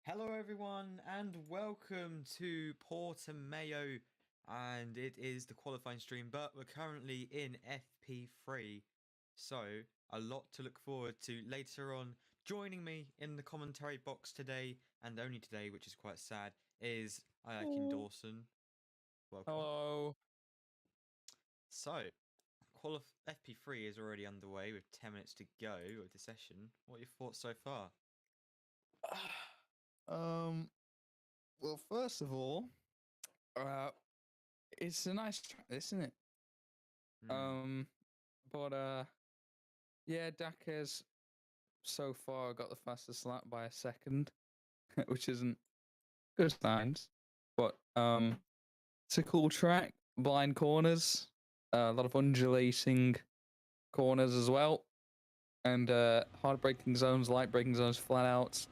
Hello, everyone, and welcome to Portimao. And it is the qualifying stream, but we're currently in FP3, so a lot to look forward to later on. Joining me in the commentary box today, and only today, which is quite sad, is Ayakin Hello. Dawson. Welcome. Hello. So, FP3 is already underway with 10 minutes to go of the session. What are your thoughts so far? Um. Well, first of all, it's a nice track, isn't it? Hmm. But yeah, Daker's so far got the fastest lap by a second, which isn't good signs. But it's a cool track. Blind corners, a lot of undulating corners as well, and hard braking zones, light braking zones, flat outs.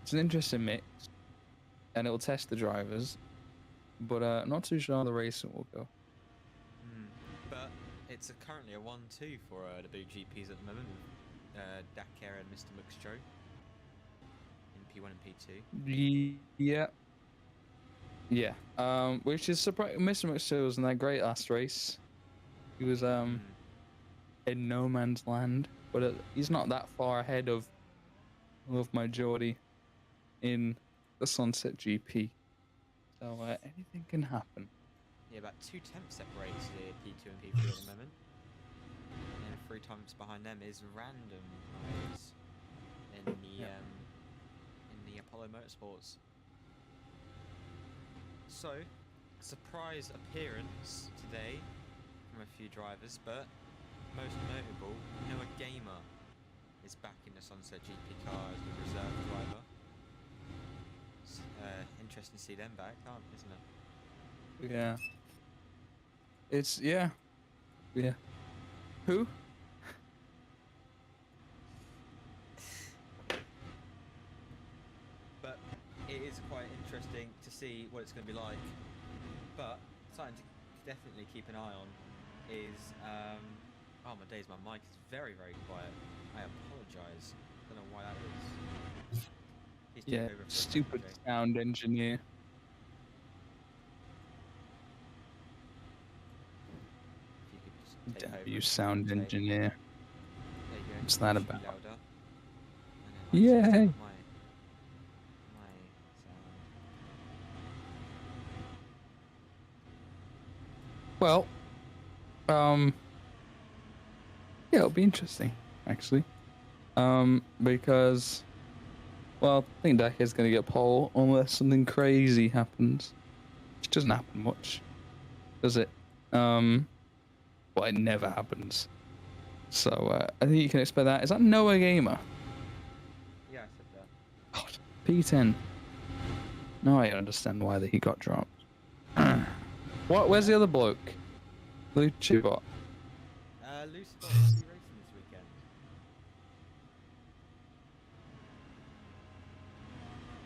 It's an interesting mix, and it'll test the drivers. But not too sure how the racing will go. But it's currently a 1-2 for the boot GPs at the moment. Dakar and Mr. Muxjo in P1 and P2. Yeah. Yeah. Which is surprising. Mr. McStill was in that great last race. He was in no man's land, but he's not that far ahead of my Geordie in the Sunset GP. So anything can happen. Yeah, about 2 tenths separates the P2 and P3 at the moment. And then 3 tenths behind them is Random Riders in the Apollo Motorsports. So, surprise appearance today from a few drivers, but most notable, Noah Gamer is back in the Sunset GP car as the reserve driver. It's interesting to see them back, isn't it? Yeah. It's yeah. Who? But it is quite interesting to see what it's going to be like. But something to definitely keep an eye on is oh my days, my mic is very quiet. I apologise. Don't know why that is. He's taking over for Stupid Jay. sound engineer. If you could just take Damn over you, sound engineer. There you go. What's that Should be about? louder. Yay! My sound. Well, yeah, it'll be interesting, actually. Because, well, I think Daker's going to get pole unless something crazy happens. Which doesn't happen much, does it? Well, it never happens. So, I think you can expect that. Is that Noah Gamer? Yeah, I said that. God, P10. Now I understand why he got dropped. Where's the other bloke? Lucibot. Lucibot will be racing this weekend.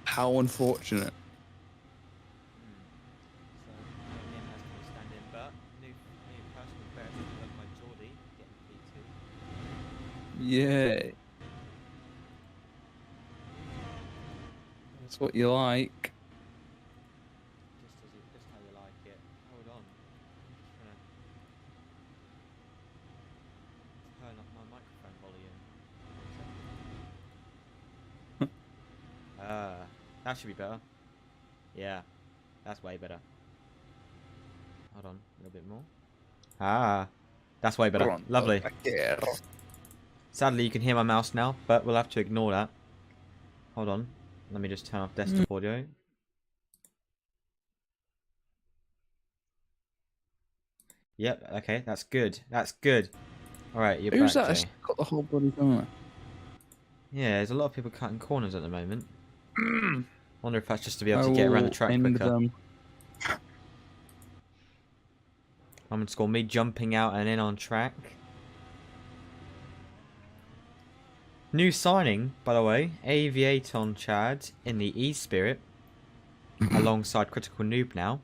How unfortunate. So him has to stand in, but new personal best led by Geordie getting P2. Yeah. That's what you like. Just how you like it. Hold on. Turn up my microphone volume. That should be better. Yeah, that's way better. Hold on, a little bit more. That's way better. Lovely. Sadly, you can hear my mouse now, but we'll have to ignore that. Hold on. Let me just turn off desktop audio. Yep, okay, that's good. That's good. Alright, you're Who's back, that? Jay. Got the whole bloody corner. Yeah, there's a lot of people cutting corners at the moment. Wonder if that's just to be able to get around the track quicker. Them. I'm gonna score me jumping out and in on track. New signing, by the way, Aviaton Chad in the E-Spirit, alongside Critical Noob now.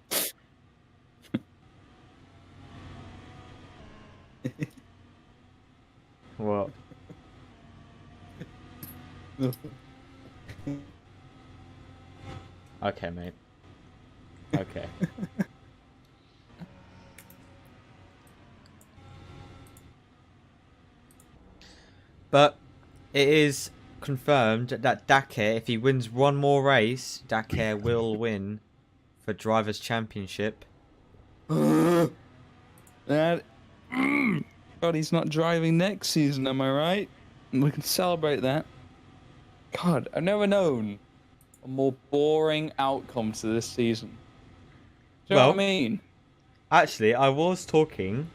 What? Okay, mate. Okay. But it is confirmed that Dakar, if he wins one more race, Dakar will win for Drivers' Championship. That. God, he's not driving next season, am I right? We can celebrate that. God, I've never known a more boring outcome to this season. Do you know what I mean? Actually, I was talking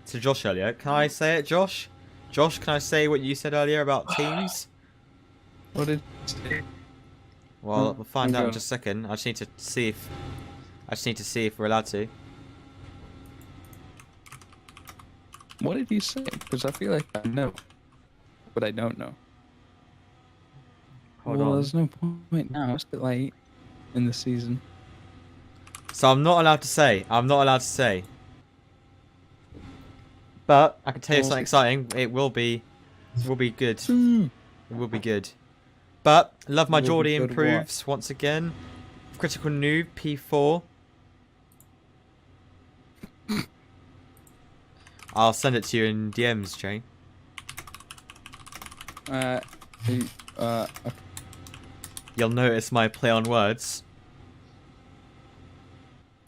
to Josh earlier. Can I say it, Josh? Josh, can I say what you said earlier about teams? What did you say? Well, we'll find out in God. just a second. I just need to see if we're allowed to. What did you say? Because I feel like I know, but I don't know. Hold well, on. there's no point now. It's a bit late in the season. So I'm not allowed to say. But I can tell you something exciting. It will be good. It will be good. But Love My Geordie improves once again. Critical Noob P4. I'll send it to you in DMs, Jay. You'll notice my play on words.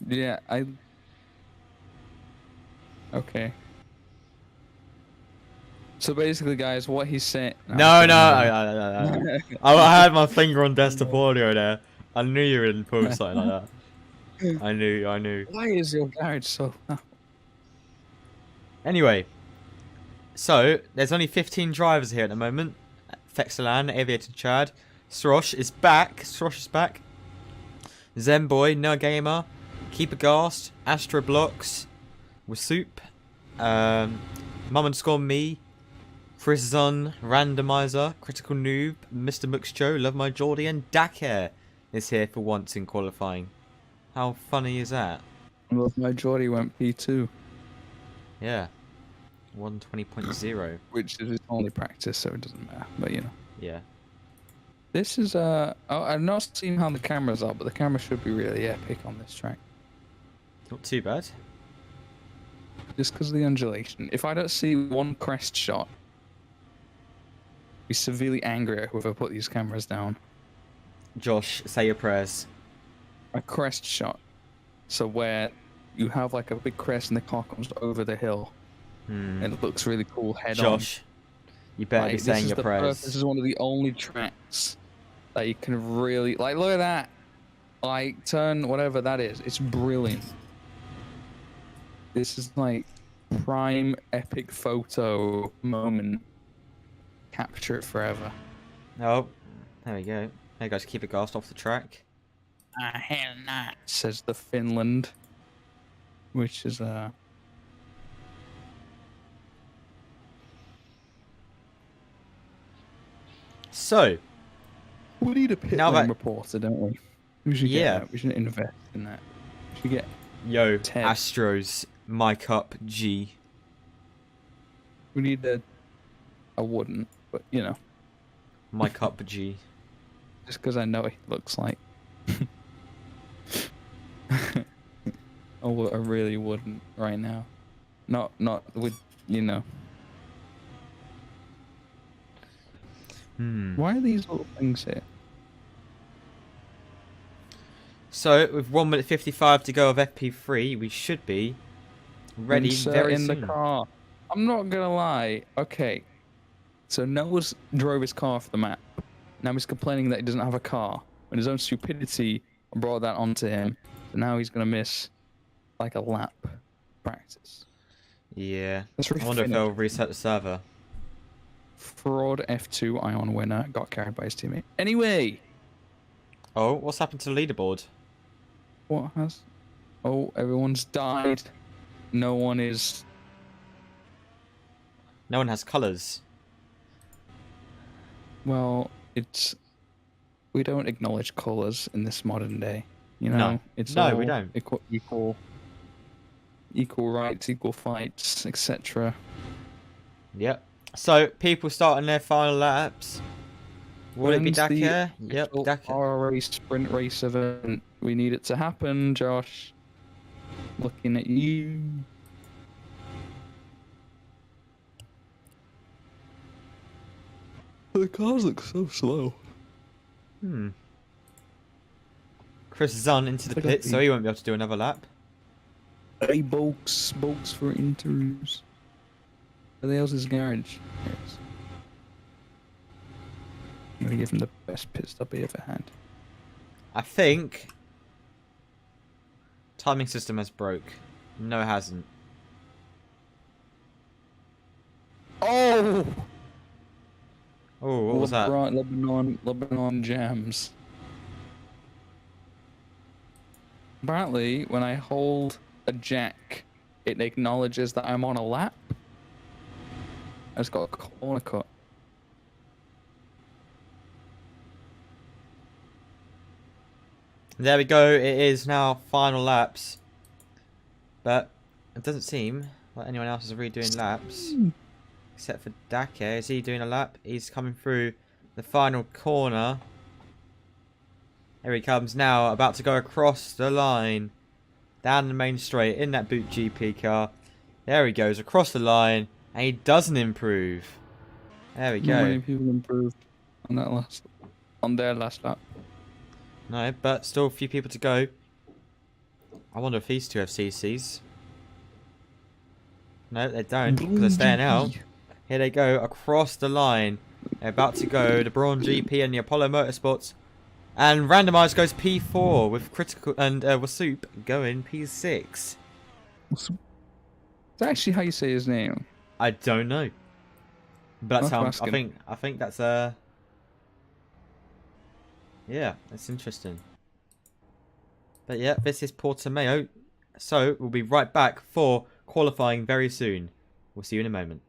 Yeah, Okay. So basically, guys, what he's saying... No. I had my finger on desktop audio there. I knew you were improve something like that. I knew. Why is your garage so... Anyway. So, there's only 15 drivers here at the moment. Fexelan, Aviator Chad. Srosh is back. Zemboy, No Gamer. Keeper Gast. Astro Blocks. Wasup. Mum_me. Frizzon, Randomizer, Critical Noob, Mr. Muxjo, Love My Geordie, and Dakar is here for once in qualifying. How funny is that? Love My Geordie went P2. Yeah. 120.0. Which is his only practice, so it doesn't matter, but you know. Yeah. This is, I've not seen how the cameras are, but the camera should be really epic on this track. Not too bad. Just because of the undulation. If I don't see one crest shot, be severely angry at whoever put these cameras down. Josh, say your prayers. A crest shot. So where you have like a big crest and the car comes over the hill. And it looks really cool head on. Josh, you better be saying your prayers. This is one of the only tracks that you can really... Like, look at that. Like, turn whatever that is. It's brilliant. This is like prime epic photo moment. Capture it forever. Oh, there we go. Hey guys, keep it gassed off the track. Hell not, says the Finland. Which is So we need a pit lane reporter, don't we? We should we should invest in that. We should get Ted. Astros, mic up G. We need I wouldn't, but you know. Mic up G. Just because I know he looks like. I really wouldn't right now. Not with, you know. Why are these little things here? So, with 1 minute 55 to go of FP3, we should be ready very soon. The car. I'm not gonna lie. Okay. So Noah's drove his car off the map. Now he's complaining that he doesn't have a car. And his own stupidity brought that onto him. So now he's gonna miss like a lap practice. Yeah. I wonder if they'll reset the server. Fraud F2 Ion winner got carried by his teammate. Anyway. Oh, what's happened to the leaderboard? What has? Oh, everyone's died. No one has colours. Well, we don't acknowledge colours in this modern day. You know, no, we don't. Equal rights, equal fights, etc. Yep. So people starting their final laps. Will it be When's the Dakar? Yep, official Dakar. RRA sprint race event? We need it to happen, Josh. Looking at you. The cars look so slow. Chris is on into the Like a pit, so he won't be able to do another lap. Hey, Bolts for interviews. Where the hell's his garage? Yes. I'm gonna give him the best pit stop he ever had. I think timing system has broke. No, it hasn't. Oh! Oh, what was that? Lebanon jams. Apparently, when I hold a jack, it acknowledges that I'm on a lap. I just got a corner cut. There we go. It is now final laps. But it doesn't seem like anyone else is really doing laps. Except for Dake. Is he doing a lap? He's coming through the final corner. Here he comes now. About to go across the line. Down the main straight in that Boot GP car. There he goes across the line. And he doesn't improve. There we Not go. many people improved on their last lap. No, but still a few people to go. I wonder if these two have CCs. No, they don't, because they're staying out. Here they go across the line. They're about to go the Braun GP and the Apollo Motorsports. And randomised goes P4 with critical and Wasup going P6. Is that actually how you say his name? I don't know, but that's how I think that's yeah, that's interesting. But yeah, this is Portimao. So we'll be right back for qualifying very soon. We'll see you in a moment.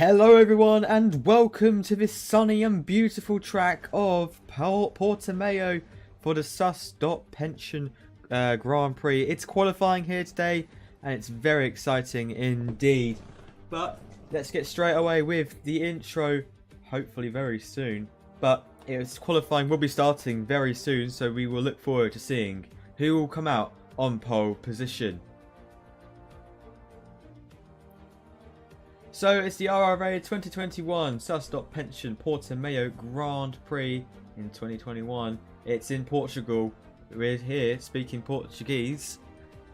Hello everyone and welcome to this sunny and beautiful track of Portimao for the Sus.Pension Grand Prix. It's qualifying here today and it's very exciting indeed. But let's get straight away with the intro, hopefully very soon. But it's qualifying will be starting very soon, so we will look forward to seeing who will come out on pole position. So it's the RRA 2021 Sus.Pension Portimao Grand Prix in 2021. It's in Portugal. We're here speaking Portuguese.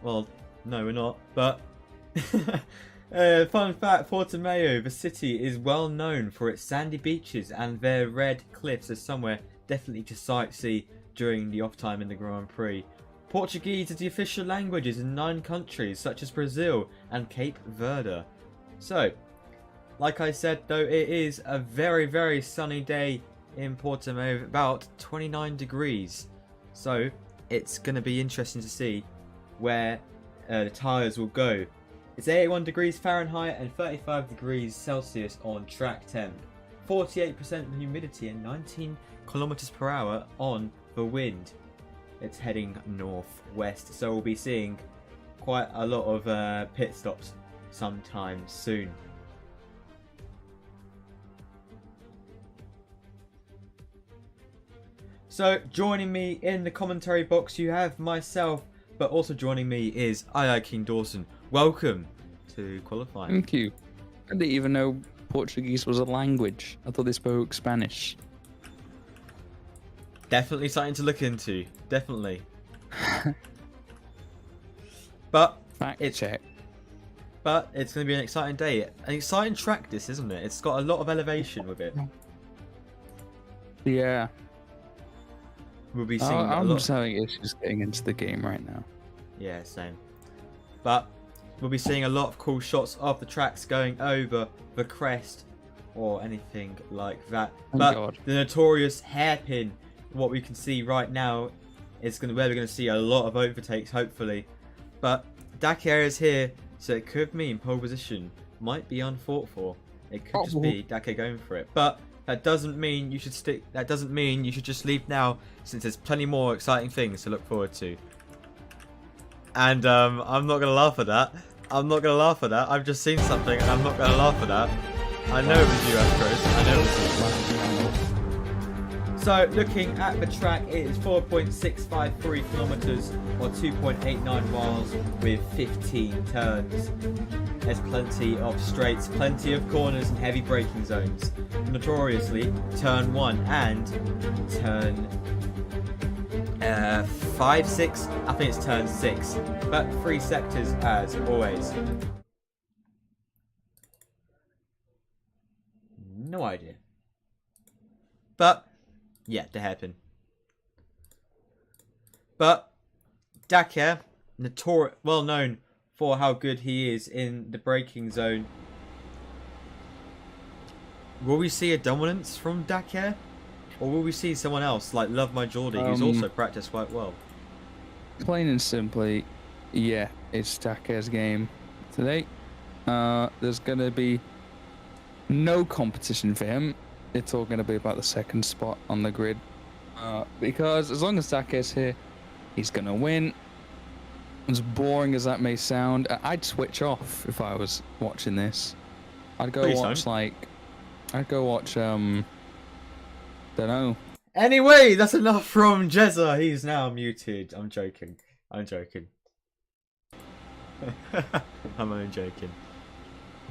Well, no we're not, but fun fact, Portimao, the city, is well known for its sandy beaches and their red cliffs as somewhere definitely to sightsee during the off time in the Grand Prix. Portuguese is the official languages in 9 countries such as Brazil and Cape Verde. So, like I said though, it is a very sunny day in Portimao, about 29 degrees. So it's going to be interesting to see where the tyres will go. It's 81 degrees Fahrenheit and 35 degrees Celsius on track temp. 48% humidity and 19 kilometers per hour on the wind. It's heading northwest, so we'll be seeing quite a lot of pit stops sometime soon. So joining me in the commentary box you have myself, but also joining me is King Dawson. Welcome to qualifying. Thank you. I didn't even know Portuguese was a language. I thought they spoke Spanish. Definitely something to look into. Definitely. But Fact check. But it's going to be an exciting day. An exciting track this, isn't it? It's got a lot of elevation with it. Yeah. We'll be seeing I'm just having issues getting into the game right now. Yeah, same. But we'll be seeing a lot of cool shots of the tracks going over the crest or anything like that. But the notorious hairpin, what we can see right now, is where we're going to see a lot of overtakes, hopefully. But Dakar is here, so it could mean pole position might be unfought for. It could just be Dakar going for it. But that doesn't mean you should stick. That doesn't mean you should just leave now, since there's plenty more exciting things to look forward to. And I'm not gonna laugh at that. I'm not gonna laugh at that. I've just seen something, and I'm not gonna laugh at that. I know it was you, Astros. I know it was you. So looking at the track, it is 4.653 kilometers or 2.89 miles with 15 turns. There's plenty of straights, plenty of corners and heavy braking zones. Notoriously, turn 1 and turn 5, 6, I think it's turn 6, but 3 sectors as always. No idea. But yeah, the hairpin. But Dakar, well known for how good he is in the braking zone. Will we see a dominance from Dakar? Or will we see someone else like Love My Geordie, who's also practiced quite well? Plain and simply, yeah, it's Dakar's game today. There's going to be no competition for him. It's all going to be about the second spot on the grid. Because as long as Dakar's here, he's going to win. As boring as that may sound, I'd switch off if I was watching this. I'd go watch don't know. Anyway, that's enough from Jezza. He's now muted. I'm joking. I'm only joking.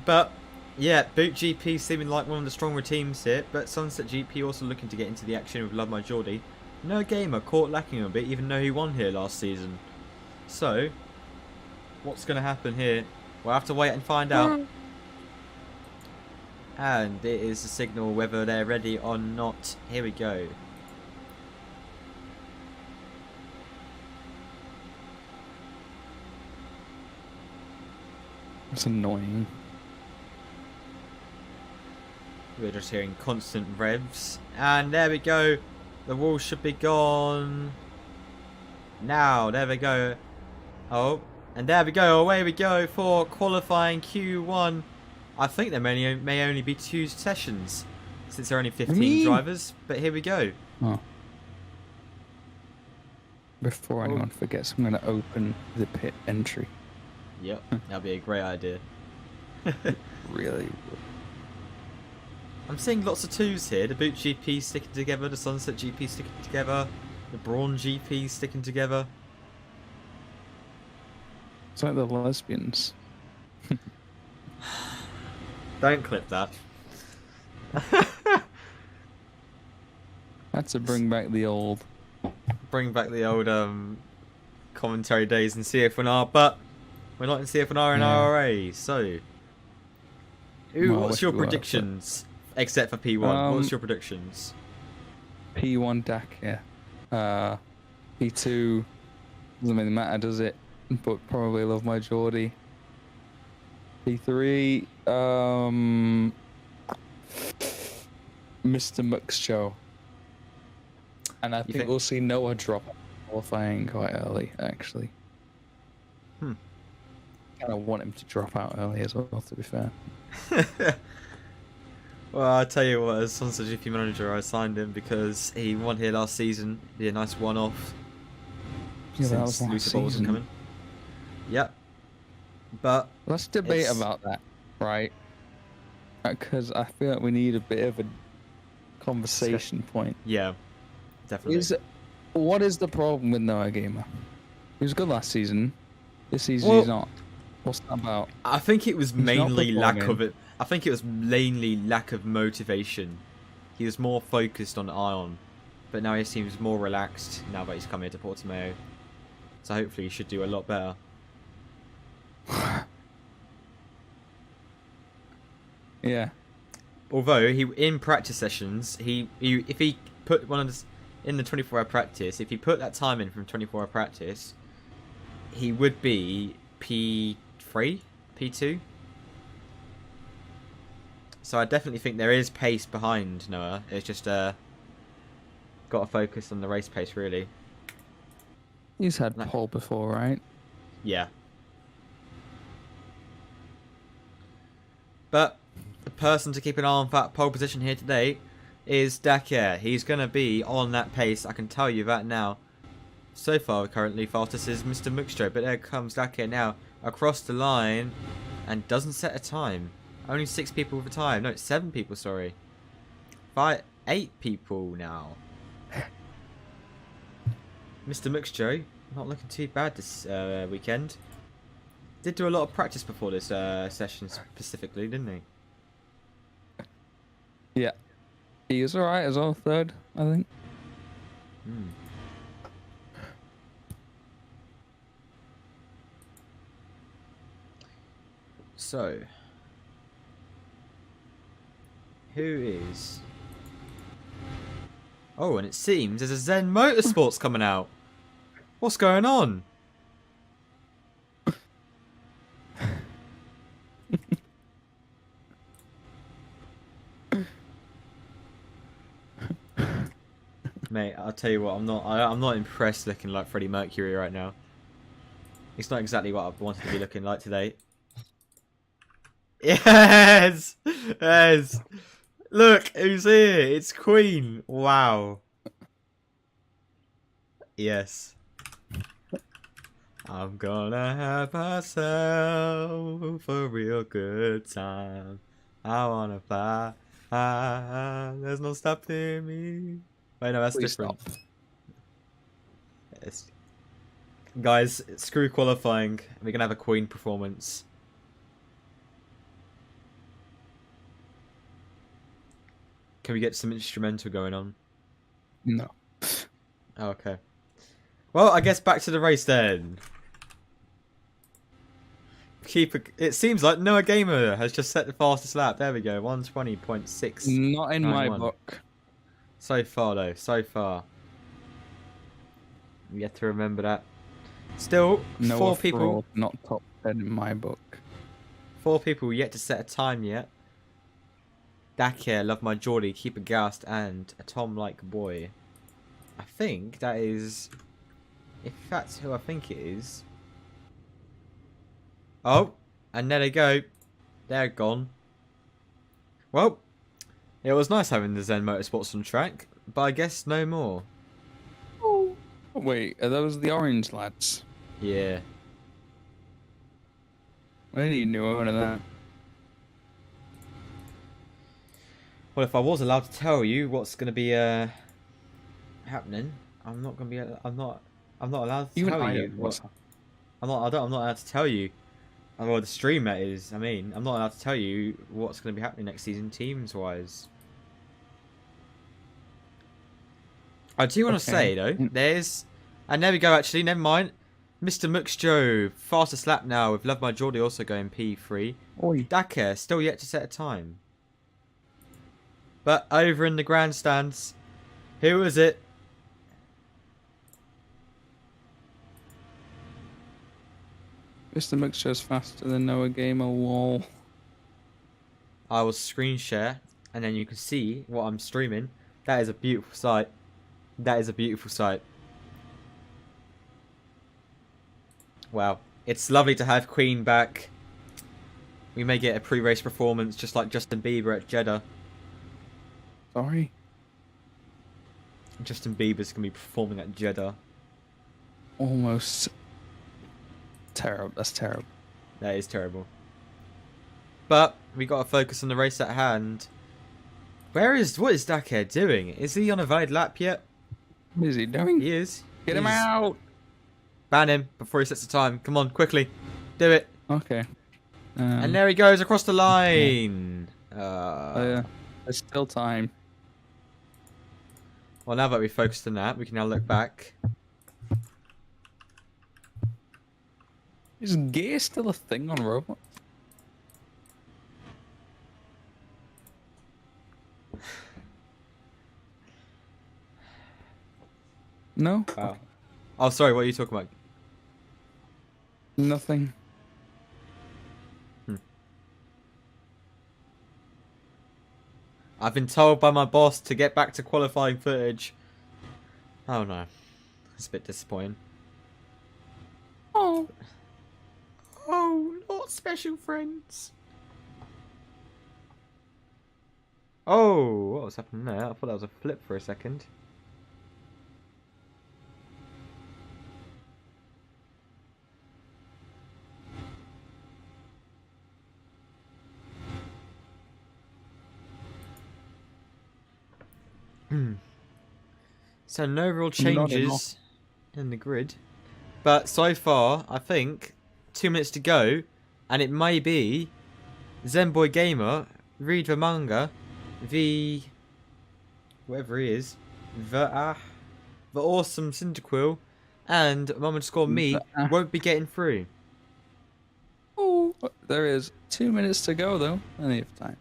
But yeah, Boot GP seeming like one of the stronger teams here, but Sunset GP also looking to get into the action with Love My Geordie. No gamer caught lacking a bit, even though he won here last season. So, what's going to happen here? We'll have to wait and find out. And it is a signal whether they're ready or not. Here we go. It's annoying. We're just hearing constant revs. And there we go. The wall should be gone. Now, there we go. Oh, and there we go. Away we go for qualifying Q1. I think there may only be 2 sessions, since there are only 15 Me? drivers. But here we go. Oh. Before anyone forgets, I'm going to open the pit entry. Yep, that'd be a great idea. Really? I'm seeing lots of 2s here. The Boot GP sticking together, the Sunset GP sticking together, the Brawn GP sticking together. It's like the lesbians. Don't clip that. Had to bring back the old. Bring back the old commentary days in CF1R, but we're not in CF1R and RRA, so... Well, what's your we were, predictions? Except for P1, what's your predictions? P1 Dakar. P2 doesn't really matter, does it? But probably love my Geordie. P3, Mr. Muxjo. And I think we'll see Noah drop qualifying quite early, actually. I kind of want him to drop out early as well, to be fair. Well, I'll tell you what, as Sunset GP manager, I signed him because he won here last season. Be a nice one-off. Yeah, that was since last Lucifer wasn't coming. Yep. But let's debate about that, right? Because I feel like we need a bit of a conversation point. Yeah, definitely. What is the problem with Noah Gamer? He was good last season. This season he's not. What's that about? I think it was mainly lack of it. I think it was mainly lack of motivation. He was more focused on Ion, but now he seems more relaxed now that he's come here to Portimao. So hopefully he should do a lot better. Yeah. Although he in practice sessions, if he put one of the, in the 24-hour practice, if he put that time in from 24-hour practice, he would be P3, P2. So I definitely think there is pace behind Noah. It's just got to focus on the race pace, really. He's had pole before, right? Yeah. But the person to keep an eye on for that pole position here today is Dakar. He's going to be on that pace. I can tell you that now. So far, currently, fastest is Mr. Muxjo. But there comes Dakar now across the line and doesn't set a time. Only 6 people with a time. No, 7 people, sorry. 8 people now. Mr. Muxjo, not looking too bad this weekend. Did do a lot of practice before this session specifically, didn't he? Yeah. He was alright as well, 3rd, I think. So... who is... Oh, and it seems there's a Zen Motorsports coming out. What's going on? Mate, I'll tell you what, I'm not impressed looking like Freddie Mercury right now. It's not exactly what I wanted to be looking like today. Yes! Yes! Look, who's here? It's Queen. Wow. Yes. I'm gonna have myself a real good time. I wanna fly. There's no stopping me. Wait, no, that's different. Yes. Guys, screw qualifying. We're gonna have a Queen performance. Can we get some instrumental going on? No. Oh, okay. Well, I guess back to the race then. It seems like Noah Gamer has just set the fastest lap. There we go, 120.6. Not in my book. So far, though. So far. We have to remember that. Still, Noah 4 people. Fraud, not top 10 in my book. 4 people yet to set a time yet. Dakar, Love My Geordie, Keep It Gassed, and A Tom Like Boy. I think that is... if that's who I think it is... Oh! And there they go. They're gone. Well, it was nice having the Zen Motorsports on track, but I guess no more. Oh. Wait, are those the orange lads? Yeah. I didn't even know one of that. Well, if I was allowed to tell you what's going to be happening, I'm not going to be. I'm not allowed to Even tell I you don't know what. what's I'm not allowed to tell you. Well, the stream that is. I mean, I'm not allowed to tell you what's going to be happening next season, teams wise. I do want to say though, and there we go. Actually, never mind. Mr. Muxjo, fastest lap now with Love My Geordie also going P3. Oi. Dakar still yet to set a time. But over in the grandstands, who is it? Mr. Mixture's faster than Noah Gamer, lol. I will screen share, and then you can see what I'm streaming. That is a beautiful sight. That is a beautiful sight. Wow. It's lovely to have Queen back. We may get a pre-race performance just like Justin Bieber at Jeddah. Sorry. Justin Bieber's going to be performing at Jeddah. Almost. Terrible. That's terrible. That is terrible. But we got to focus on the race at hand. What is Dakar doing? Is he on a valid lap yet? What is he doing? He is. Get him out! Ban him before he sets the time. Come on, quickly. Do it. Okay. And there he goes across the line. There's still time. Well, now that we've focused on that, we can now look back. Is gay still a thing on Roblox? No? Wow. Oh, sorry, what are you talking about? Nothing. I've been told by my boss to get back to qualifying footage. Oh no. It's a bit disappointing. Oh. Oh, not special friends. Oh, what was happening there? I thought that was a flip for a second. So no real changes in the grid. But so far, I think 2 minutes to go, and it may be Zenboy Gamer, Read the Manga, whatever he is, the awesome Cyndaquil, and Mom_me won't be getting through. Oh, there is 2 minutes to go though. Plenty of time.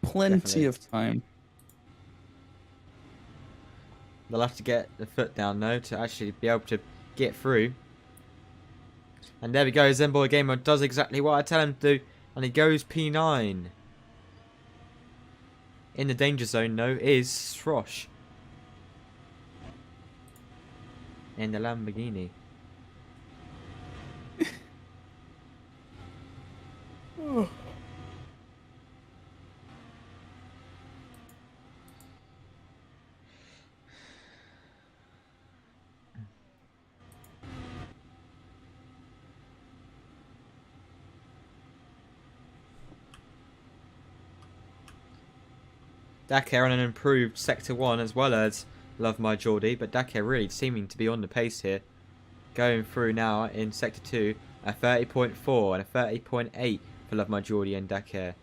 Plenty of time. They'll have to get the foot down though to actually be able to get through. And there we go, Zenboy Gamer does exactly what I tell him to do, and he goes P9. In the danger zone though is Srosh. In the Lamborghini. Dakar on an improved Sector 1 as well as Love My Geordie, but Dakar really seeming to be on the pace here. Going through now in Sector 2, a 30.4 and a 30.8 for Love My Geordie and Dakar.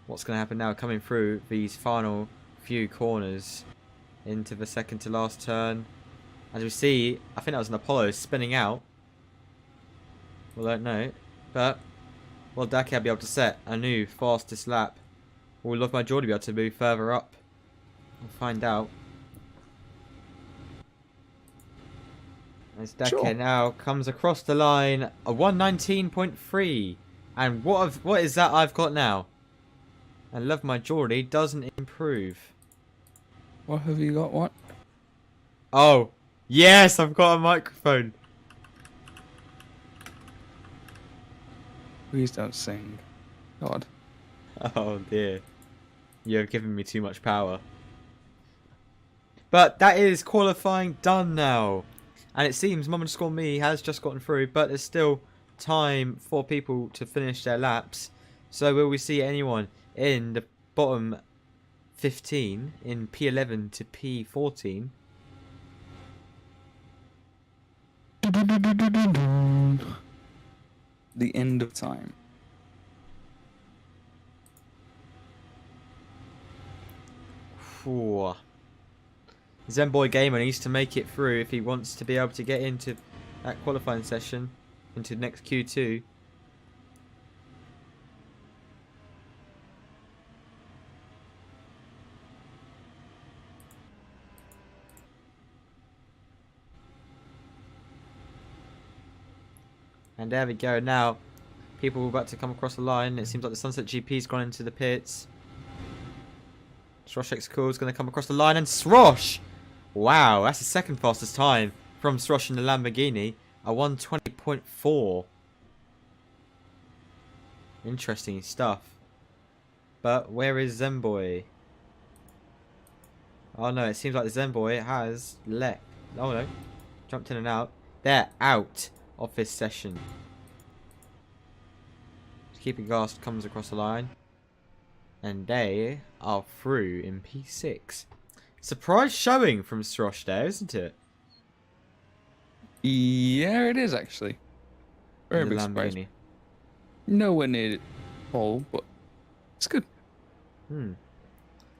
What's going to happen now coming through these final few corners into the second to last turn? As we see, I think that was an Apollo spinning out. We don't know, but will Dakar be able to set a new fastest lap? Or will Love My Geordie be able to move further up? We'll find out. As Dakar now comes across the line, a 119.3. And what is that I've got now? And Love My Geordie doesn't improve. What have you got? What? Oh, yes, I've got a microphone. Please don't sing. God. Oh dear. You have given me too much power. But that is qualifying done now. And it seems Mum_me has just gotten through, but there's still time for people to finish their laps. So will we see anyone in the bottom 15 in P11 to P14? The end of time. Whew. Zenboy Gamer needs to make it through if he wants to be able to get into that qualifying session, into the next Q2. And there we go. Now, people are about to come across the line. It seems like the Sunset GP's gone into the pits. Srosh X Cool is going to come across the line, and Srosh! Wow, that's the second fastest time from Srosh in the Lamborghini. A 1:20.4. Interesting stuff. But where is Zenboy? Oh no, it seems like the Zenboy has left. Oh no, jumped in and out. They're out of this session. Keeping Gas comes across the line. And they are through in P6. Surprise showing from Srosh there, isn't it? Yeah, it is actually. Very big surprise. Nowhere near pole, but it's good.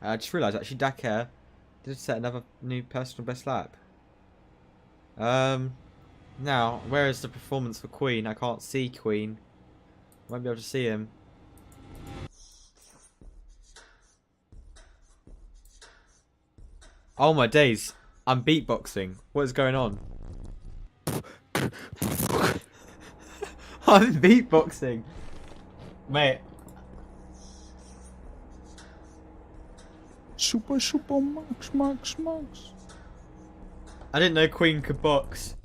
I just realised actually Dakar did set another new personal best lap. Now, where is the performance for Queen? I can't see Queen. Won't be able to see him. Oh my days. I'm beatboxing. What is going on? I'm beatboxing. Mate. Super max. I didn't know Queen could box.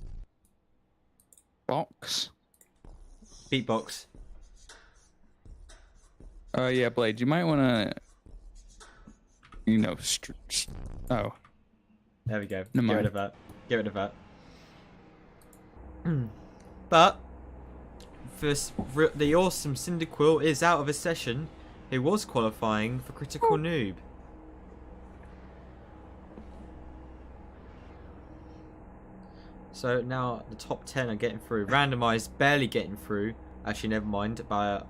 Box? Beatbox. Yeah, Blade, you might want to... You know, oh. There we go. Never Get rid mind. of that. Get rid of that. But the awesome Cyndaquil is out of a session. He was qualifying for Critical Noob. So now the top 10 are getting through. Randomized barely getting through. Actually, never mind. By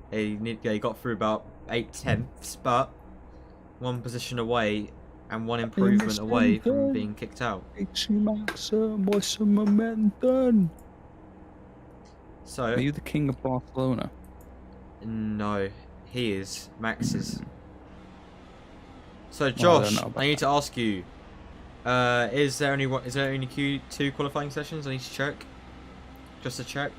he got through about 8/10, but one position away and one improvement away from being kicked out. So, are you the king of Barcelona? No, he is. Max is. So Josh, I need to ask you: is there only Q2 qualifying sessions? I need to check. Just to check.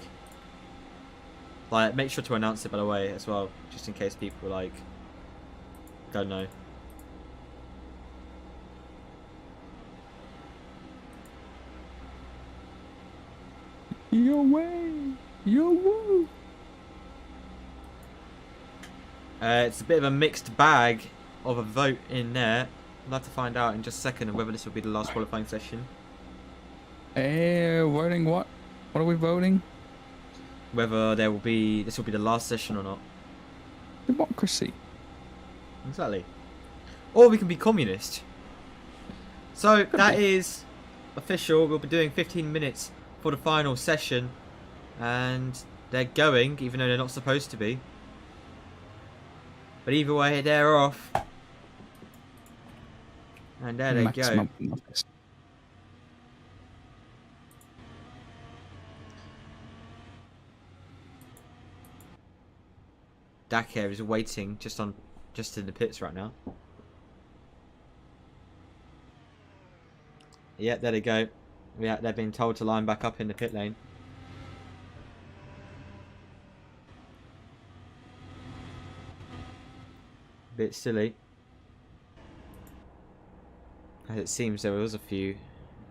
Like, make sure to announce it by the way as well, just in case people like don't know. Your way, your woo. It's a bit of a mixed bag of a vote in there. I'll have to find out in just a second whether this will be the last qualifying session. Voting what? What are we voting? Whether this will be the last session or not. Democracy. Exactly. Or we can be communist. So that is official. We'll be doing 15 minutes for the final session. And they're going, even though they're not supposed to be. But either way, they're off. And there they go. Dakar is waiting just in the pits right now. Yeah, there they go. Yeah, they're being told to line back up in the pit lane. Bit silly. As it seems there was a few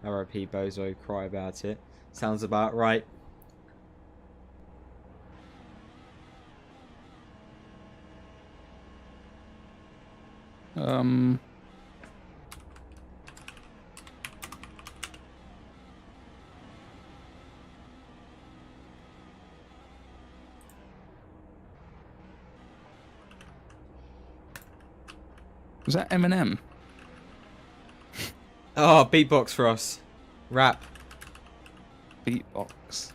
RRP bozo cry about it. Sounds about right. Was that Eminem? Oh, beatbox for us. Rap. Beatbox.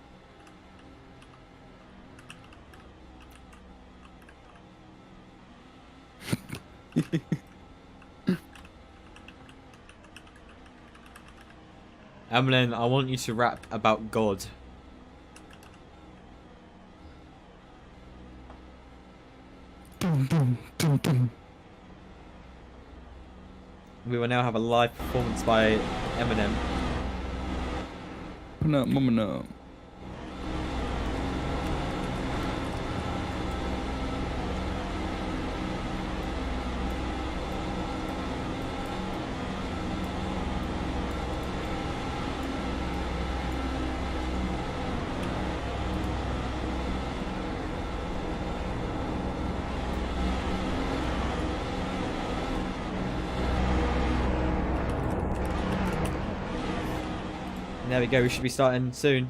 Eminem, I want you to rap about God. We will now have a live performance by Eminem. No, mama, no. There we go, we should be starting soon.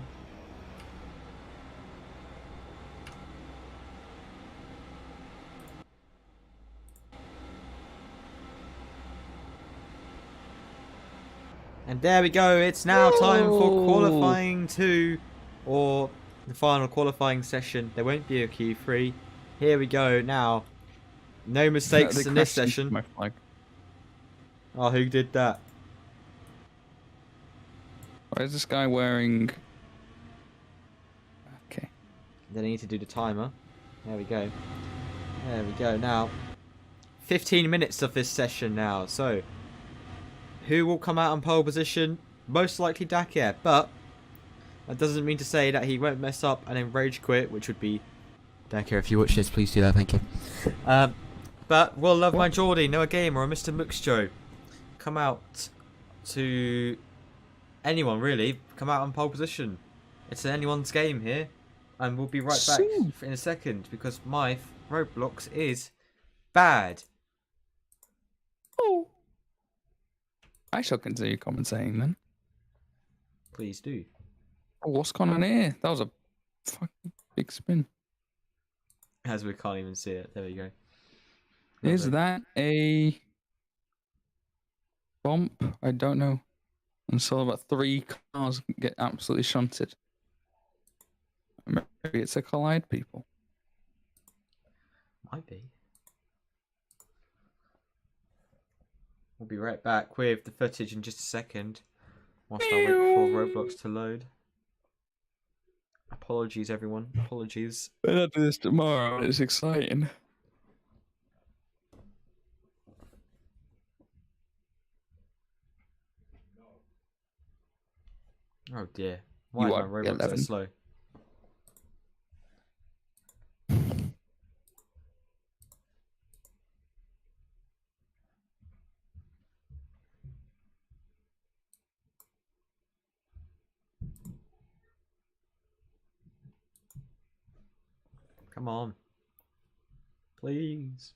And there we go, it's now time for qualifying 2, or the final qualifying session. There won't be a Q3. Here we go now. No mistakes in this session. My flag. Oh, who did that? Why is this guy wearing... Okay. Then I need to do the timer. There we go. There we go. Now, 15 minutes of this session now. So, who will come out on pole position? Most likely Dakar, but that doesn't mean to say that he won't mess up and then rage quit, which would be... Dakar, if you watch this, please do that, thank you. But will Love My Geordie, Noah Gamer, or Mr. Muxjo come out to... anyone really come out on pole position? It's anyone's game here, and we'll be right back in a second because my Roblox is bad. Oh, I shall continue commentating then. Please do. Oh, what's going on here? That was a fucking big spin. As we can't even see it. There we go. Is that a bump? I don't know. And so about 3 cars get absolutely shunted. Maybe it's a collide, people. Might be. We'll be right back with the footage in just a second. Whilst I wait for Roblox to load. Apologies, everyone. Apologies. I'll do this tomorrow. It's exciting. Oh dear. Why is my Roblox so slow? Come on. Please.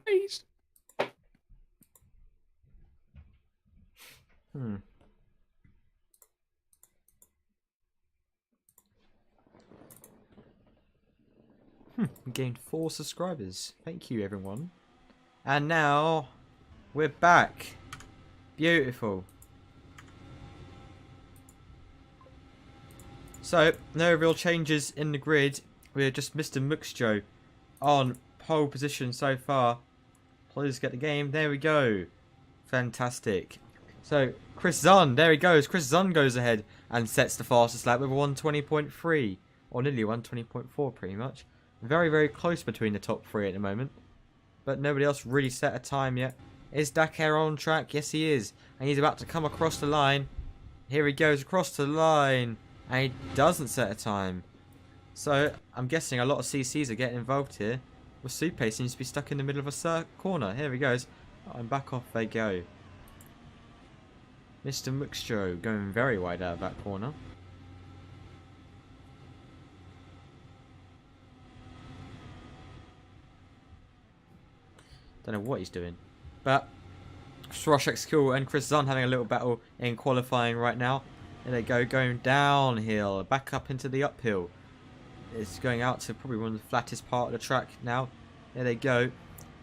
Please. We gained 4 subscribers. Thank you, everyone. And now we're back. Beautiful. So, no real changes in the grid. We're just Mr. Muxjo on pole position so far. Please get the game. There we go. Fantastic. So, Chris Zahn, there he goes. Chris Zahn goes ahead and sets the fastest lap with a 120.3. Or nearly 120.4 pretty much. Very, very close between the top 3 at the moment. But nobody else really set a time yet. Is Dakar on track? Yes, he is. And he's about to come across the line. Here he goes across the line. And he doesn't set a time. So, I'm guessing a lot of CCs are getting involved here. Well, Supe seems to be stuck in the middle of a corner. Here he goes. Oh, and back off they go. Mr. Muxjo going very wide out of that corner. Don't know what he's doing. But Sroshek's cool and Chris Zahn having a little battle in qualifying right now. There they go, going downhill, back up into the uphill. It's going out to probably one of the flattest part of the track now. There they go. And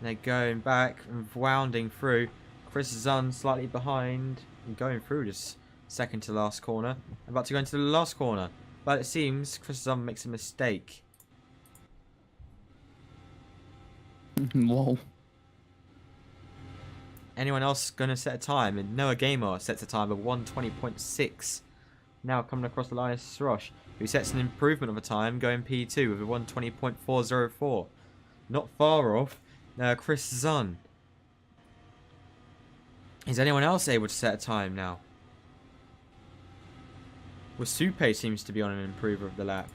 they're going back and wounding through. Chris Zahn slightly behind and going through this second to last corner. About to go into the last corner. But it seems Chris Zahn makes a mistake. Lol. Anyone else going to set a time? And Noah Gamer sets a time of 1:20.6. Now coming across the line is Srosh, who sets an improvement of a time going P2 with a 1:20.404. Not far off Chris Zahn. Is anyone else able to set a time now? Wasupe seems to be on an improver of the lap.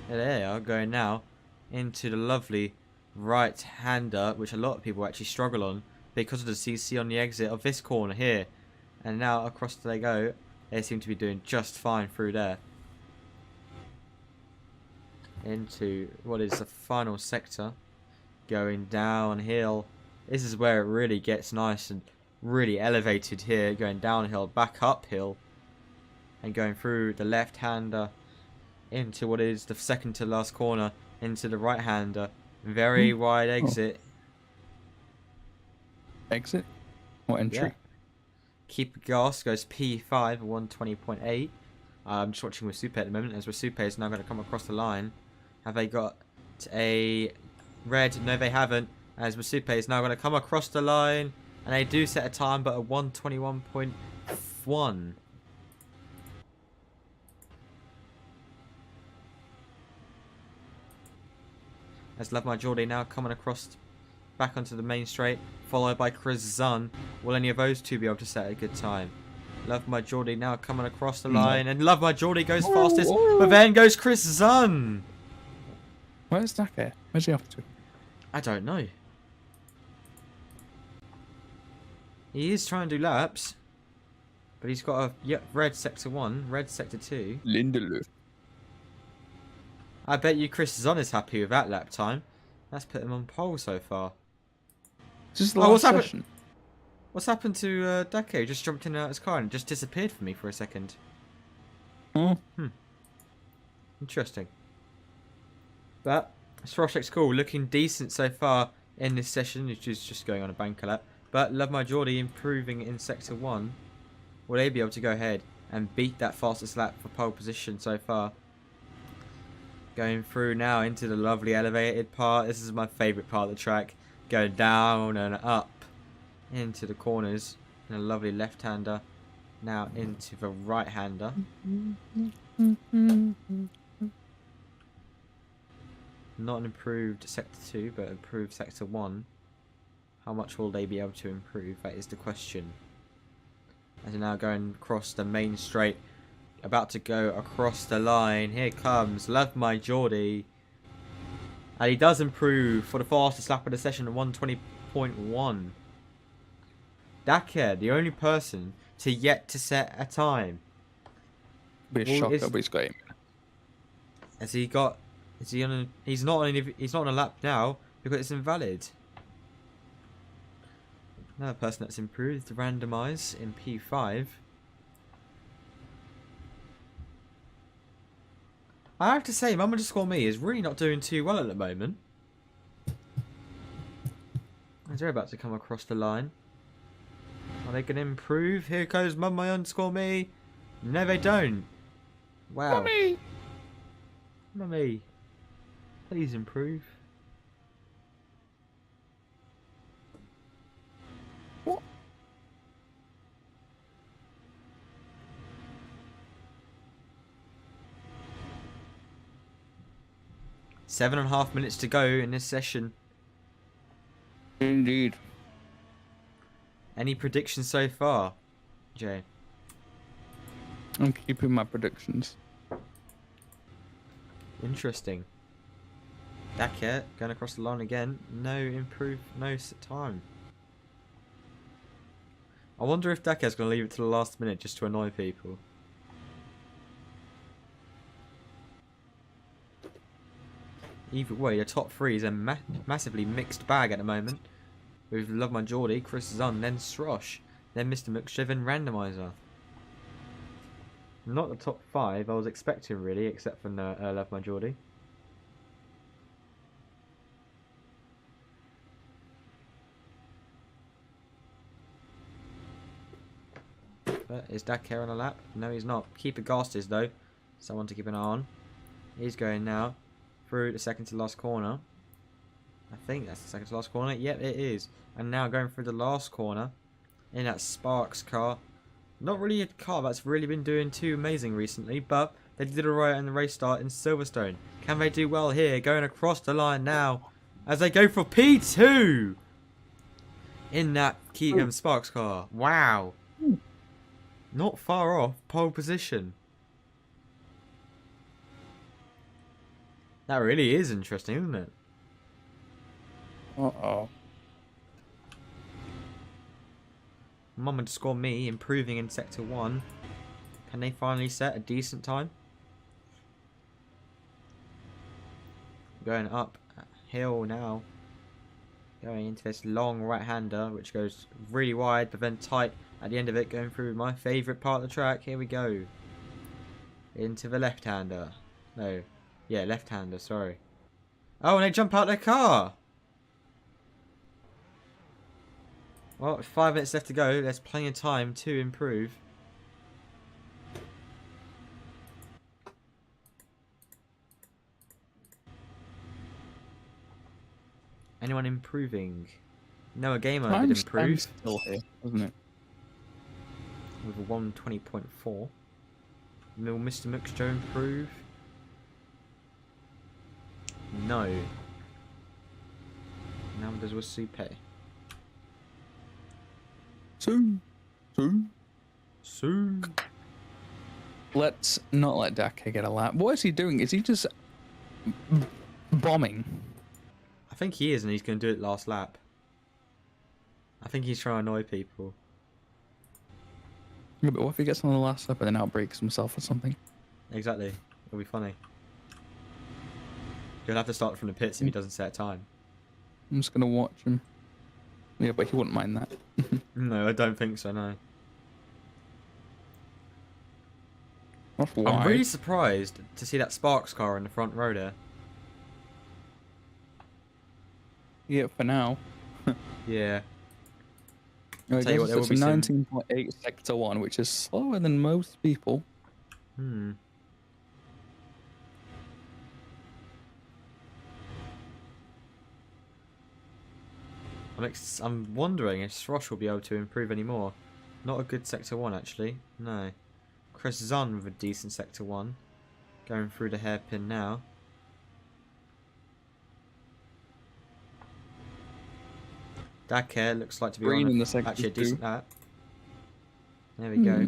There they are, going now into the lovely right-hander, which a lot of people actually struggle on because of the CC on the exit of this corner here. And now across they go. They seem to be doing just fine through there. Into what is the final sector. Going downhill. This is where it really gets nice and really elevated here. Going downhill, back uphill. And going through the left-hander into what is the second to last corner. Into the right-hander. Very wide exit. Exit? Or entry? Yeah. Keep gas goes P5 1:20.8. I'm just watching Wasupe at the moment as Wasupe is now going to come across the line. Have they got a red? No, they haven't. As Wasupe is now going to come across the line, and they do set a time, but a 1:21.1. As Love My Geordie now coming across back onto the main straight, followed by Chris Zahn. Will any of those two be able to set a good time? Love My Geordie now coming across the line, and Love My Geordie goes fastest, but then goes Chris Zahn. Where's Daka? Where's he off to? I don't know. He is trying to do laps, but he's got a red sector 1, red sector 2. Lindelöf. I bet you Chris Zahn is happy with that lap time. That's put him on pole so far. Just the last session. What's happened to Dake? Just jumped in and out of his car and just disappeared for me for a second. Interesting. But Sroshek's cool, looking decent so far in this session, which is just going on a banker lap. But Love My Geordie improving in sector 1. Will they be able to go ahead and beat that fastest lap for pole position so far? Going through now into the lovely elevated part. This is my favourite part of the track. Going down and up into the corners. And a lovely left-hander. Now into the right-hander. Not an improved sector 2, but improved sector 1. How much will they be able to improve? That is the question. As they're now going across the main straight. About to go across the line. Here comes Love My Geordie. And he does improve for the fastest lap of the session at 1:20.1. Dake, the only person to yet to set a time. Be a shocker, but he's got him. Has he got? Is he on? He's not on a lap now because it's invalid. Another person that's improved, randomize in P5. I have to say, Mum underscore me is really not doing too well at the moment. As they're about to come across the line. Are they going to improve? Here goes Mum underscore me. No, they don't. Wow. Mummy! Mummy. Please improve. What? Seven and a half minutes to go in this session. Indeed. Any predictions so far, Jay? I'm keeping my predictions. Interesting. Dake going across the line again. No time. I wonder if Dake's going to leave it to the last minute just to annoy people. Either way, the top three is a massively mixed bag at the moment. With Love My Geordie, Chris Zunn, then Srosh, then Mr. McShiv and Randomizer. Not the top 5 I was expecting really, except for Love My Geordie. But is Dak here on a lap? No, he's not. Keeper Gast is though. Someone to keep an eye on. He's going now through the second to last corner. I think that's the second to last corner. Yep, it is. And now going through the last corner in that Sparks car. Not really a car that's really been doing too amazing recently, but they did alright in the race start in Silverstone. Can they do well here? Going across the line now as they go for P2 in that Sparks car. Wow. Not far off pole position. That really is interesting, isn't it? Uh-oh. Mum would score me, improving in Sector 1. Can they finally set a decent time? Going up hill now. Going into this long right-hander, which goes really wide, but then tight at the end of it, going through my favourite part of the track. Here we go. Into the left-hander. No. Yeah, left-hander, sorry. Oh, and they jump out their car! Well, 5 minutes left to go. There's plenty of time to improve. Anyone improving? Noah Gamer did improve. Still here, isn't it? With a 120.4. Will Mr. Muxjo improve? No. Now does Wasupe. Soon. Let's not let Daka get a lap. What is he doing? Is he just bombing? I think he is, and he's going to do it last lap. I think he's trying to annoy people. Yeah, but what if he gets on the last lap and then outbreaks himself or something? Exactly. It'll be funny. He'll have to start from the pits if he doesn't set a time. I'm just going to watch him. Yeah, but he wouldn't mind that. No, I don't think so, no. Why? I'm really surprised to see that Sparks car in the front row there. Yeah, for now. Yeah. No, Tell you what, there will it's be some... 19.8 Sector 1, which is slower than most people. Hmm. I'm wondering if Srosh will be able to improve any more. Not a good Sector 1, actually. No. Chris Zunn with a decent Sector 1. Going through the hairpin now. Dakar looks like to be Green on in the sector actually a decent lap. There we go.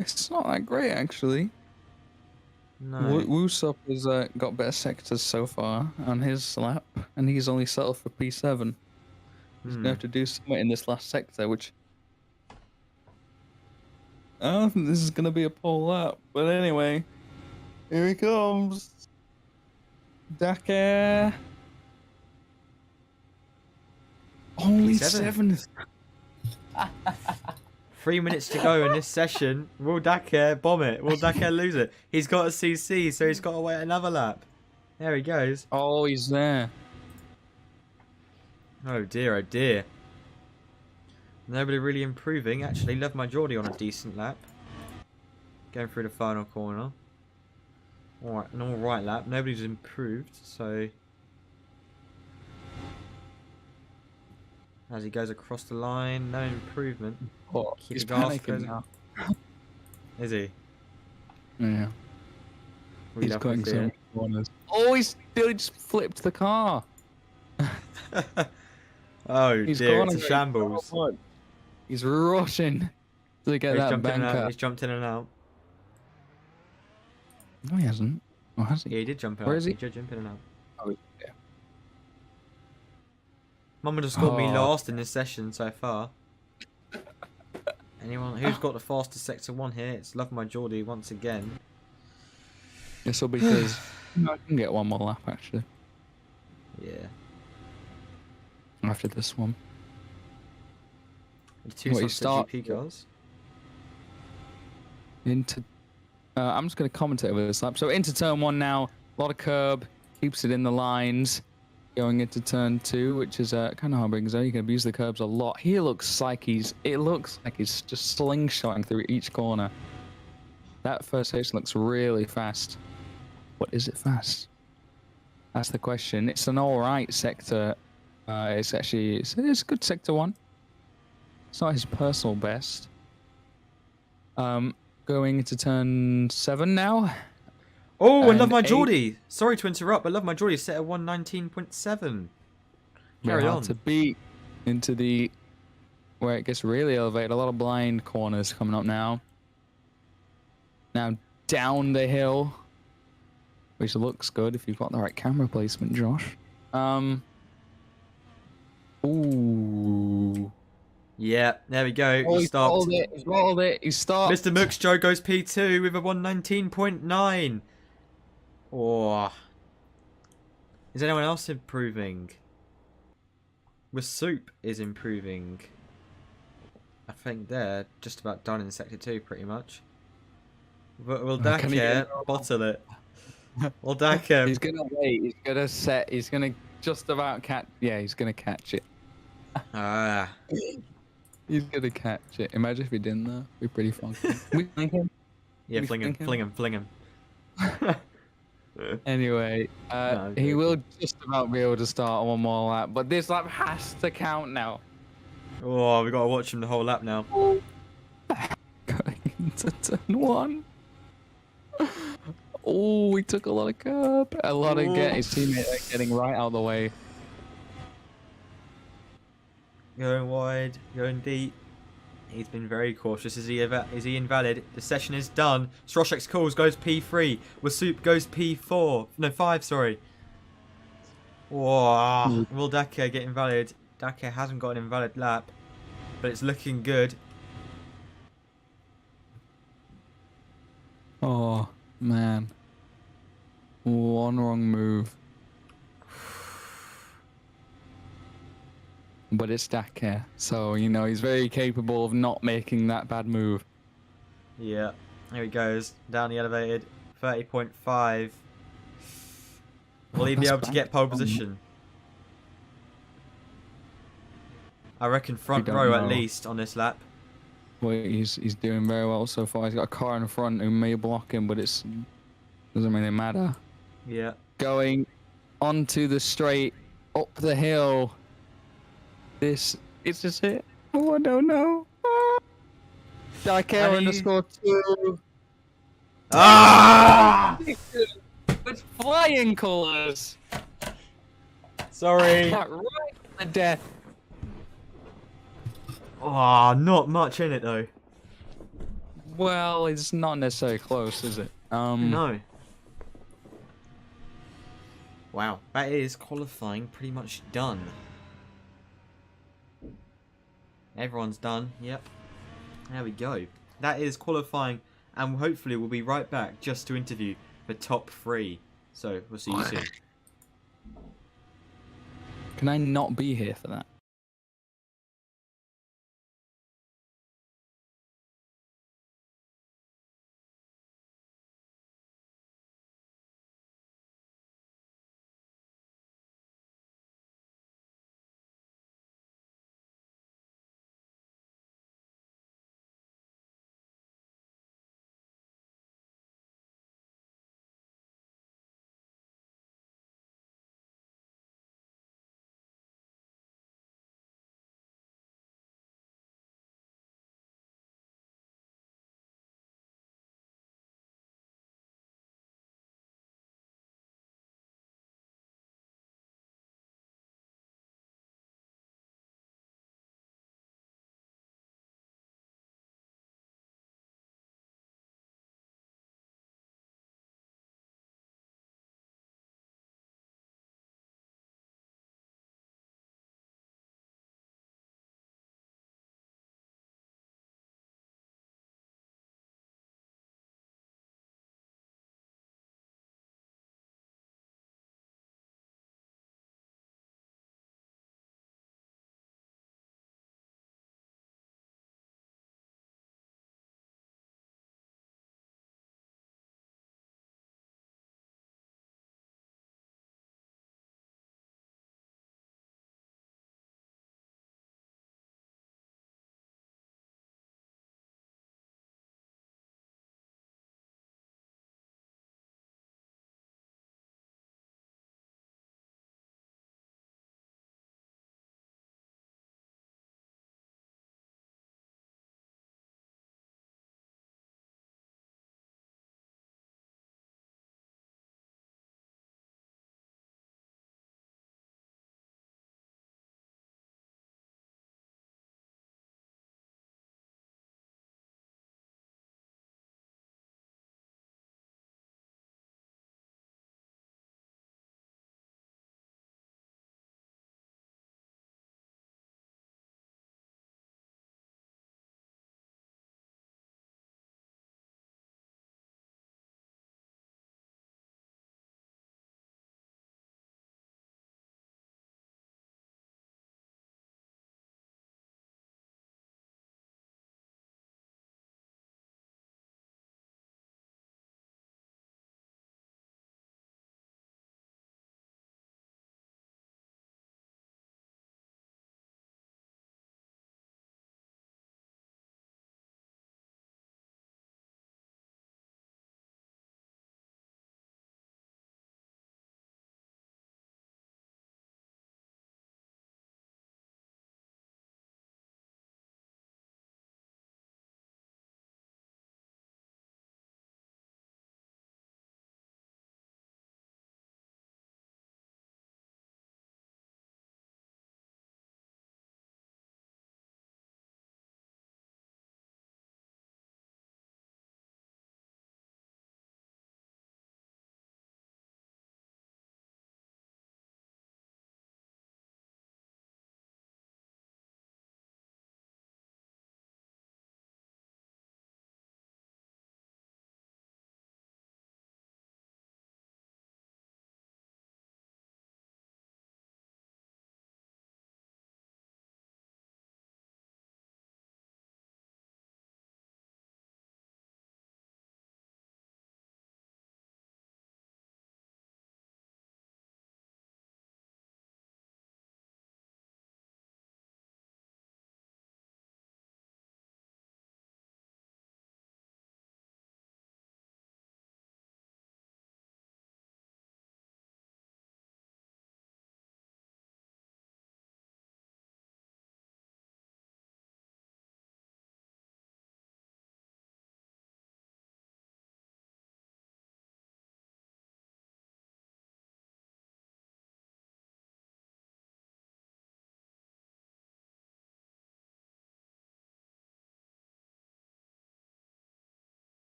It's not that great, actually. No. Woosop has got better sectors so far on his lap, and he's only settled for P7. He's going to have to do something in this last sector, which... I don't think this is going to be a pole lap. But anyway, here he comes. Dakar. Only seven. 3 minutes to go in this session. Will Dakar bomb it? Will Dakar lose it? He's got a CC, so he's got to wait another lap. There he goes. Oh, he's there. Oh dear, oh dear. Nobody really improving. Actually, Love My Geordie on a decent lap. Going through the final corner. Alright, an alright lap. Nobody's improved, so... As he goes across the line, no improvement. Oh, he's panicking now. Is he? Yeah. He's going so many corners. Oh, he's just flipped the car. Oh dear, it's a shambles. He's rushing to get that banker. He's jumped in and out. No, he hasn't. Oh, has he? Yeah, he did jump out. Where is he? He did jump in and out. Oh, yeah. Mum would have scored me last in this session so far. Anyone who's got the fastest Sector 1 here? It's Love My Geordie once again. This will be because I can get one more lap, actually. Yeah. After this one. Two What, you Sunset start GP cars. into. I'm just going to commentate over this lap. So into turn 1 now. A lot of curb. Keeps it in the lines. Going into turn 2, which is kind of hard because you can abuse the curbs a lot. He looks like he's. It looks like he's just slingshotting through each corner. That first section looks really fast. But is it fast? That's the question. It's an alright sector. It's actually it's a good sector 1. It's not his personal best. Going into turn 7 now. Oh, I love my 8. Geordie. Sorry to interrupt, but I love my Geordie set at 119.7. Very Carry hard on. to beat into the where it gets really elevated. A lot of blind corners coming up now. Now down the hill, which looks good if you've got the right camera placement, Josh. Ooh. Yeah, there we go. Oh, He he's stopped. rolled it. He's rolled it. He stopped. Mr. Mooksjoe goes P2 with a 119.9. Oh. Is anyone else improving? Soup is improving. I think they're just about done in Sector 2, pretty much. But will Dake bottle it? Will Dake... He's going to wait. He's going to set. He's going to just about catch. Yeah, he's going to catch it. Ah. He's going to catch it. Imagine if he didn't, though. It'd be pretty funky. We fling him. Yeah, We fling him, fling fling him, fling him. Anyway, No, he will just about be able to start one more lap, but this lap has to count now. Oh, we gotta watch him the whole lap now. Going into turn 1. Oh, he took a lot of curb. A lot of his teammate getting right out of the way. Going wide, going deep. He's been very cautious. Is he invalid? The session is done. Sroshex calls, goes P3. Wasup goes P4. No, 5, sorry. Whoa. Will Dake get invalid? Dake hasn't got an invalid lap, but it's looking good. Oh, man. One wrong move. But it's Dake, so, you know, he's very capable of not making that bad move. Yeah. Here he goes. Down the elevated. 30.5. Will he be able to get pole position? I reckon front row at least on this lap. Well, he's doing very well so far. He's got a car in front who may block him, but it doesn't really matter. Yeah. Going onto the straight, up the hill. This is just it. Oh, I don't know. Dake underscore 2. Ah! With flying colours. Sorry. Right to death. Oh, not much in it though. Well, it's not necessarily close, is it? No. Wow, that is qualifying pretty much done. Everyone's done. Yep. There we go. That is qualifying, and hopefully we'll be right back just to interview the top 3. So we'll see you soon. Can I not be here for that?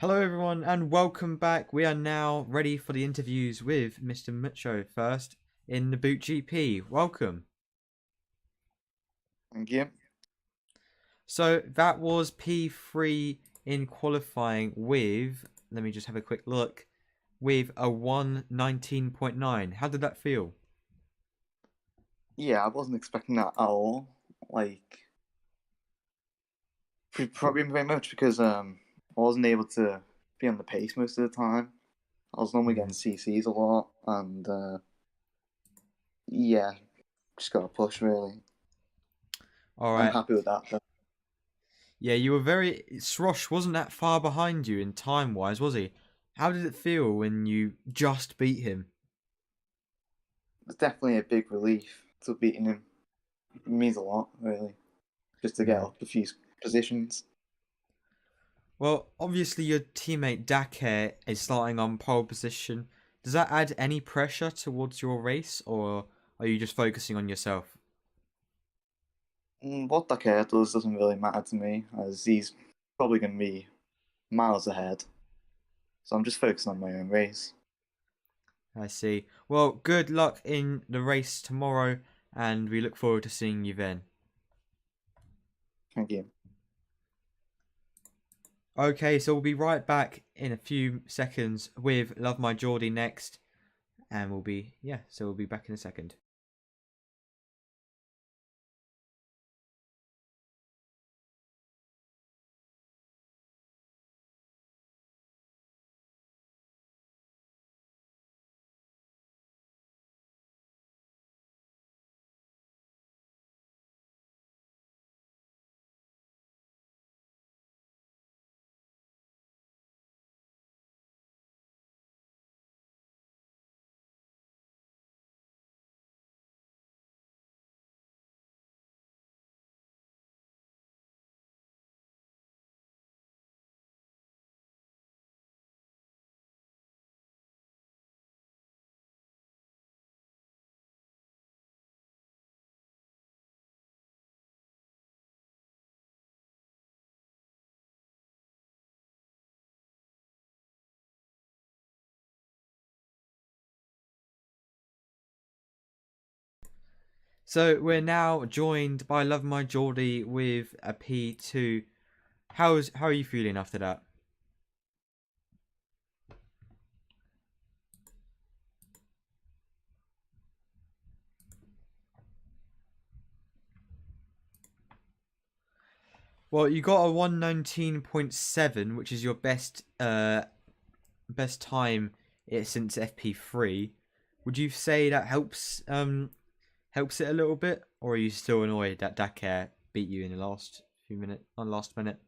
Hello, everyone, and welcome back. We are now ready for the interviews with Mr. Mucho first in the Boot GP. Welcome. Thank you. So that was P3 in qualifying with, let me just have a quick look, with a 1:19.9. How did that feel? Yeah, I wasn't expecting that at all. Probably very much because I wasn't able to be on the pace most of the time. I was normally getting CCs a lot, and yeah, just got to push really. All right. I'm happy with that. Though. Yeah, you were very. Srosh wasn't that far behind you in time wise, was he? How did it feel when you just beat him? It's definitely a big relief to beating him. It means a lot, really, just to get up a few positions. Well, obviously your teammate Dake is starting on pole position. Does that add any pressure towards your race, or are you just focusing on yourself? What Dakar does doesn't really matter to me, as he's probably going to be miles ahead. So I'm just focusing on my own race. I see. Well, good luck in the race tomorrow, and we look forward to seeing you then. Thank you. Okay, so we'll be right back in a few seconds with Love My Geordie next, and we'll be back in a second. So we're now joined by Love My Geordie with a P2. How are you feeling after that? Well, you got a 1:19.7, which is your best time since FP3. Would you say that helps it a little bit, or are you still annoyed that Dakar beat you in the last minute?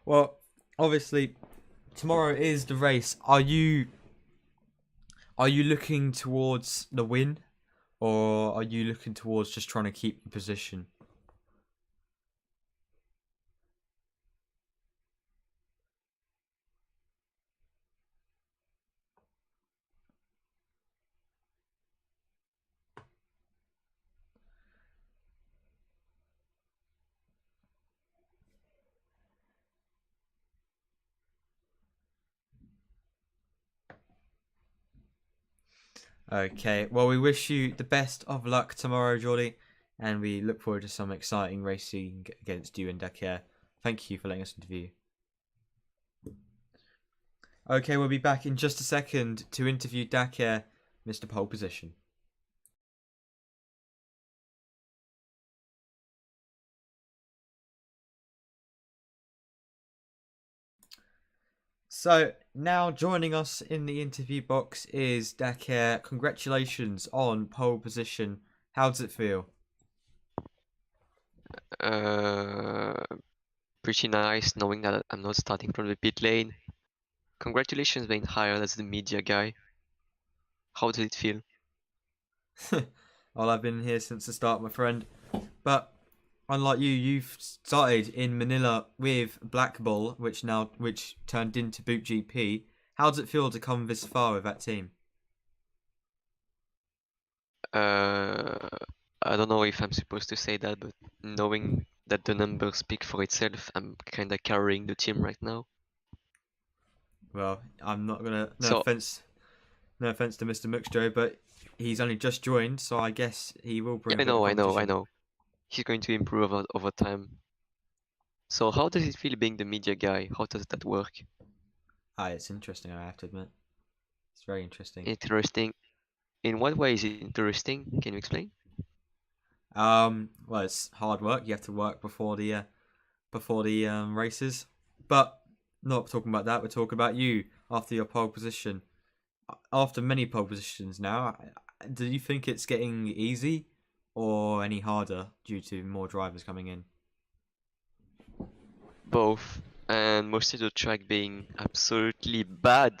Well, obviously, tomorrow is the race. Are you looking towards the win, or are you looking towards just trying to keep the position? Okay, well, we wish you the best of luck tomorrow, Geordie, and we look forward to some exciting racing against you and Dakar. Thank you for letting us interview. Okay, we'll be back in just a second to interview Dakar, Mr. Pole Position. So now joining us in the interview box is Dakar. Congratulations on pole position. How does it feel? Pretty nice knowing that I'm not starting from the pit lane. Congratulations being hired as the media guy. How does it feel? Well, I've been here since the start, my friend. But unlike you, you've started in Manila with Black Bull, which turned into Boot GP. How does it feel to come this far with that team? I don't know if I'm supposed to say that, but knowing that the numbers speak for itself, I'm kinda carrying the team right now. Well, I'm not gonna. So No offense to Mr. Muxjo, but he's only just joined, so I guess he will bring yeah, a bit of I competition. know. He's going to improve over time. So how does it feel being the media guy? How does that work? It's interesting. I have to admit, it's very interesting. Interesting. In what way is it interesting? Can you explain? Well, it's hard work. You have to work before the races, but not talking about that. We're talking about you after your pole position. After many pole positions now, do you think it's getting easy or any harder due to more drivers coming in? Both, and mostly the track being absolutely bad.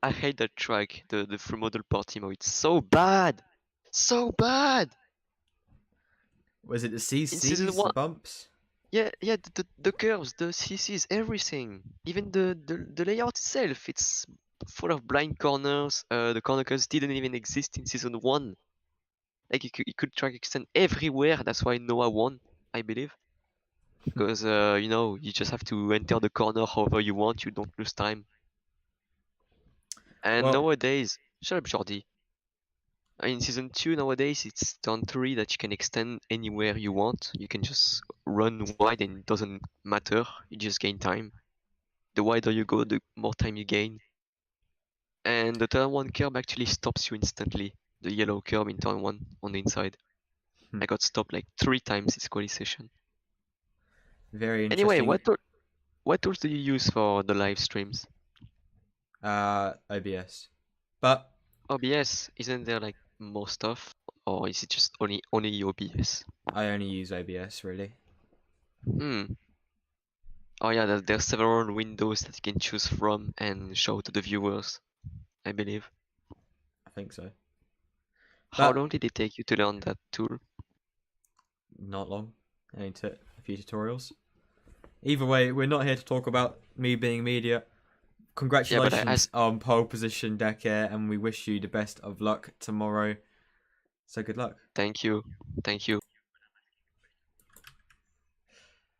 I hate that track, the free model Portimo. It's so bad, so bad. Was it the In season CCs, the one, bumps? yeah, the curves, the CCs, everything. Even the layout itself, it's full of blind corners. The corner curves didn't even exist in season one. Like you could track extend everywhere. That's why Noah won, I believe. Because you know, you just have to enter the corner however you want. You don't lose time. And Well, nowadays, shut up, Jordi. In season 2 nowadays, it's turn 3 that you can extend anywhere you want. You can just run wide and it doesn't matter. You just gain time. The wider you go, the more time you gain. And the turn 1 curb actually stops you instantly. The yellow curb in turn 1 on the inside. I got stopped like 3 times this quali session. very Anyway, interesting. what tools do you use for the live streams? OBS, but OBS, isn't there like more stuff? Or is it just only OBS? I only use OBS really. Oh yeah, there's several windows that you can choose from and show to the viewers, I believe. I think so. How But long did it take you to learn that tool? not long. Only took a few tutorials. Either way, we're not here to talk about me being media. Congratulations on pole position, Decker, and we wish you the best of luck tomorrow. So good luck. Thank you. Thank you.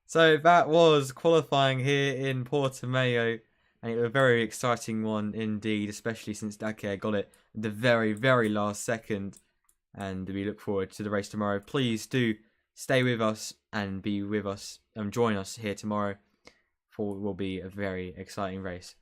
So that was qualifying here in Portimao, and it was a very exciting one indeed, especially since Decker got it at the very, very last second. And we look forward to the race tomorrow. Please do stay with us and be with us and join us here tomorrow, for it will be a very exciting race.